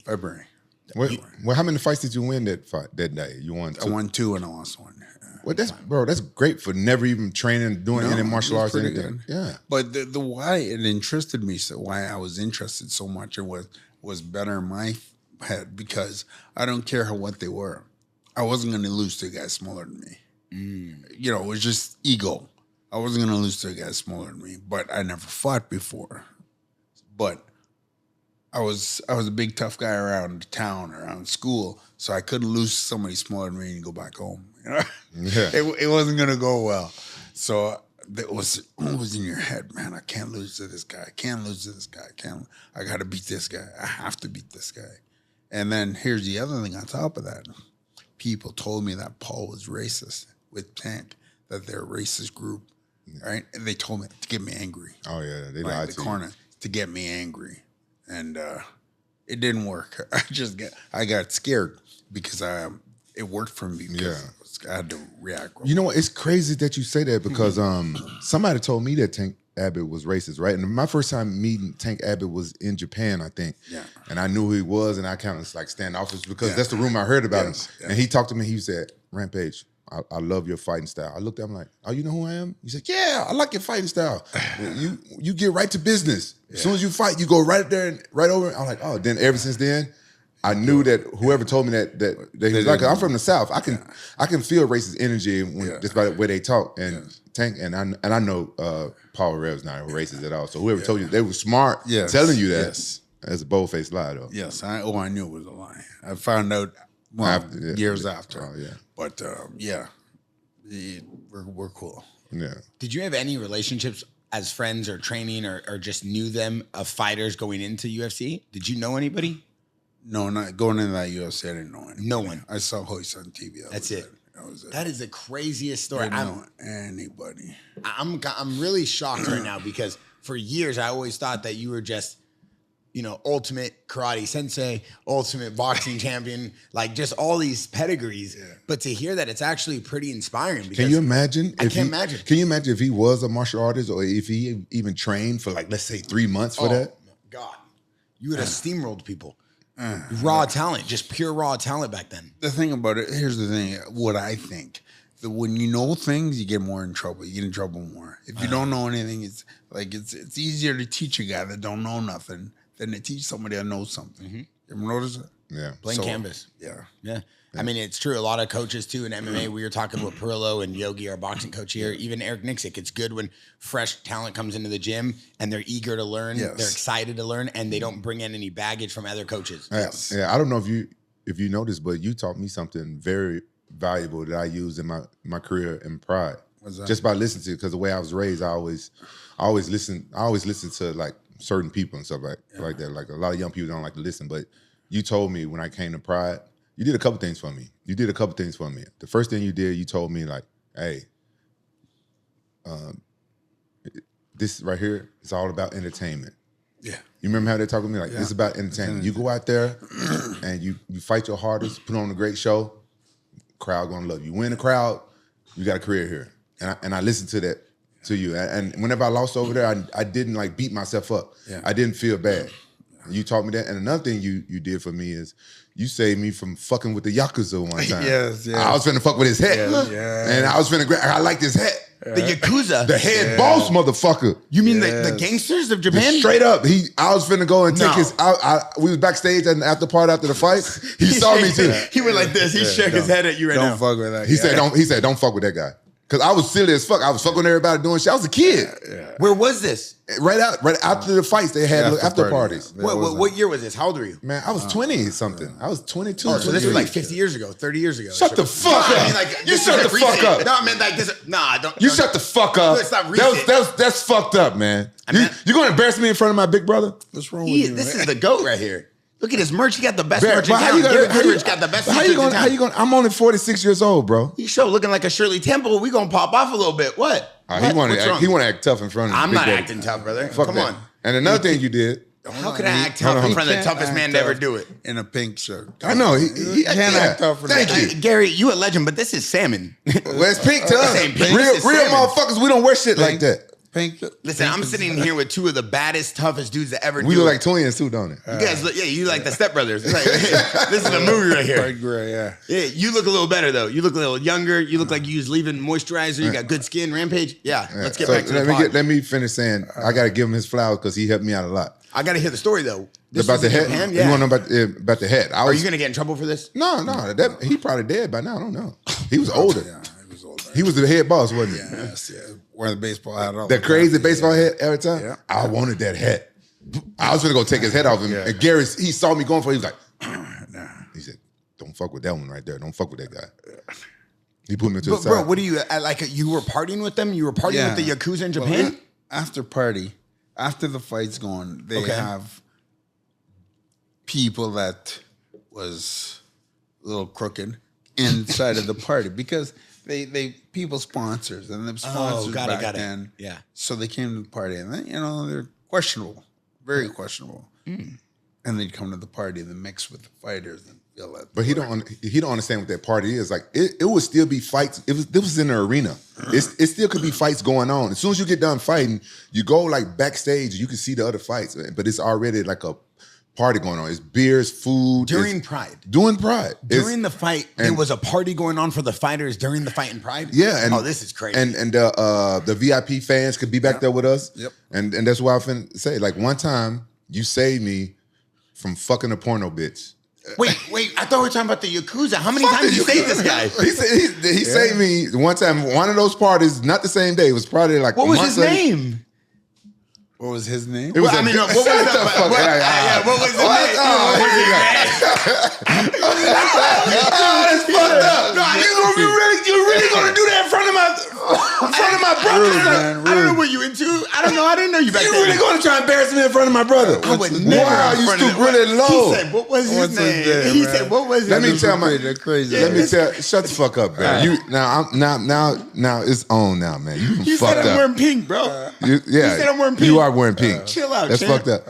February. Well, how many fights did you win that day? You won 2? I won 2 and I lost 1. Well, that's great for never even training, doing any martial arts or anything. Good. Yeah. But the why it interested me, so why I was interested so much, it was better in my head because I don't care what they were. I wasn't going to lose to a guy smaller than me. You know, it was just ego. I wasn't going to lose to a guy smaller than me, but I never fought before. But I was a big tough guy around town, around school, so I couldn't lose to somebody smaller than me and go back home. You know? Yeah. It wasn't gonna go well. So it was always in your head, man. I can't lose to this guy. I can't lose to this guy. I got to beat this guy. I have to beat this guy. And then here's the other thing on top of that. People told me that Paul was racist with Tank, that they're a racist group, right? And they told me to get me angry. Oh yeah, they like lied the to corner to get me angry. And it didn't work. I got scared because it worked for me because I had to react. You know what? It's crazy that you say that because somebody told me that Tank Abbott was racist, right? And my first time meeting Tank Abbott was in Japan, I think. Yeah. And I knew who he was, and I kind of like standoffish because that's the rumor I heard about him. Yeah. And he talked to me. He said, "Rampage, I love your fighting style." I looked at him like, "Oh, you know who I am?" He said, "Yeah, I like your fighting style. You get right to business. As soon as you fight, you go right there and right over." I'm like, "Oh." Then ever since then, I knew that whoever told me that he was like, I'm from the South. I can feel racist energy when just by the way they talk. And Tank and I know Paul Herrera is not racist at all. So whoever told you, they were smart telling you that. Yes. As a bold-faced lie, though. Yes, I knew it was a lie. I found out years after. Oh, yeah. But we're cool. Yeah. Did you have any relationships as friends or training or just knew them of fighters going into UFC? Did you know anybody? No, not going into that UFC. I didn't know anybody. No one. I saw Hoist on TV. That's it. That is the craziest story. I don't know anybody. I'm really shocked right now because for years I always thought that you were just, ultimate karate sensei, ultimate boxing champion, like just all these pedigrees. Yeah. But to hear that, it's actually pretty inspiring. Because can you imagine? I can't imagine. Can you imagine if he was a martial artist or if he even trained for let's say 3 months for that? God, you would have steamrolled people. Raw talent, just pure raw talent back then. The thing about it, here's the thing, what I think. When you know things, you get more in trouble. You get in trouble more. If you don't know anything, it's easier to teach a guy that don't know nothing than to teach somebody that knows something. Mm-hmm. You ever notice it? Yeah. Blank canvas. Yeah. Yeah. I mean, it's true. A lot of coaches, too, in MMA, we were talking with Perillo and Yogi, our boxing coach here, even Eric Nixick. It's good when fresh talent comes into the gym and they're eager to learn. Yes. They're excited to learn, and they don't bring in any baggage from other coaches. Yes. Yeah, I don't know if you noticed, but you taught me something very valuable that I use in my career in Pride. What's that? Just by listening to it, because the way I was raised, I always listen to like certain people and stuff like that. Like a lot of young people don't like to listen, but you told me when I came to Pride, you did a couple things for me. The first thing you did, you told me like, hey, this right here is all about entertainment. Yeah. You remember how they talk to me? Like, it's about entertainment. You go out there and you fight your hardest, put on a great show, crowd gonna love you. Win the crowd, you got a career here. And I listened to that, to you. And whenever I lost over there, I didn't like beat myself up. Yeah. I didn't feel bad. You taught me that. And another thing you did for me is you saved me from fucking with the Yakuza one time. Yes. I was finna fuck with his hat. And I was finna I like this hat. The Yakuza. The head boss motherfucker. You mean the gangsters of Japan? Just straight up. I was finna go and take his we was backstage at the after party after the fight. He saw me too. He went like this. He shook his head at you right now. Don't fuck with that guy. He said, don't fuck with that guy. Cause I was silly as fuck. I was fucking with everybody doing shit. I was a kid. Yeah. Where was this? Right after the fights, they had after parties. What year was this? How old were you? Man, I was 20 something. I was 22. Oh, so this was like 50 years ago, 30 years ago. Shut the fuck up. I mean, like, you shut the fuck up. No, I mean like this. Nah, don't. You shut the fuck up. It's not recent. That's fucked up, man. You gonna embarrass me in front of my big brother? What's wrong with you? This is the GOAT right here. Look at his merch. He got the best merch in town. Goodridge got the best How you gonna? I'm only 46 years old, bro. You show looking like a Shirley Temple. We gonna pop off a little bit. What? He want to act tough in front of. I'm not acting tough, brother. Come on. And another thing you did. How can I act tough in front of the toughest man to ever do it? In a pink shirt. I know. He can't act tough for that. Thank you. Gary, you a legend, but this is salmon. Well, it's pink to us. Real motherfuckers, we don't wear shit like that. Pink. Listen, I'm sitting here with two of the baddest, toughest dudes that ever We do look it. like twins too, don't it? You guys look, you like the Step Brothers. It's like, this is a movie right here. Bright gray, yeah. Yeah, you look a little better though. You look a little younger. You look like you was leaving moisturizer. You got good skin. Rampage. Yeah, let's get back to the pod. Let me finish saying I got to give him his flowers because he helped me out a lot. I got to hear the story though. This About was the in head. Japan? You Yeah. want to know about the head? Are you gonna get in trouble for this? No. That he probably dead by now. I don't know. He was older. Yeah, he was older. He was the head boss, wasn't he? Yes, yeah. Wearing the baseball hat all That the crazy time. baseball head every time. Yeah. I wanted that hat. I was gonna go take his head off him. Yeah. And Gary, he saw me going for it. He was like, he said, "Don't fuck with that one right there. Don't fuck with that guy." He put me to the But side. bro, what do you like? You were partying with them. You were partying with the Yakuza in Japan. Well, after party, after the fight's going, they Okay. have people that was a little crooked inside of the party because they people sponsors and the sponsors back then. Yeah. So they came to the party and then, they're questionable, very questionable. And they'd come to the party and then mix with the fighters and feel that. But he don't understand what that party is. Like it would still be fights. This was in the arena. It still could be fights going on. As soon as you get done fighting, you go like backstage. You can see the other fights, but it's already like a party going on. It's beers, food. During Pride. During Pride. During the fight, there was a party going on for the fighters during the fight in Pride. Yeah. And, this is crazy. And the VIP fans could be back there with us. Yep. And that's why I finna say, like one time you saved me from fucking a porno bitch. Wait! I thought we were talking about the Yakuza. How many times did you save this guy? He saved me one time. One of those parties, not the same day. It was probably like What was his later. name? What was his name? It was What was the What name? was What was his name? that's fucked up. No, you really gonna do that in front of my brother? Rude, man, I don't know rude. what you into. I don't know. I didn't know you back You then. really gonna try and embarrass me in front of my brother? I would never. Wow, in you front of stoop them. really low. He said, "What was his What's his name?" name, He man? said, "What was his Let me name?" tell my. They're crazy. Let me tell. Shut the fuck up, man. You now it's on now, man. You He fucked said I'm up. wearing pink, bro. Yeah, said I'm wearing pink. You are wearing pink. Chill out, That's champ. fucked up.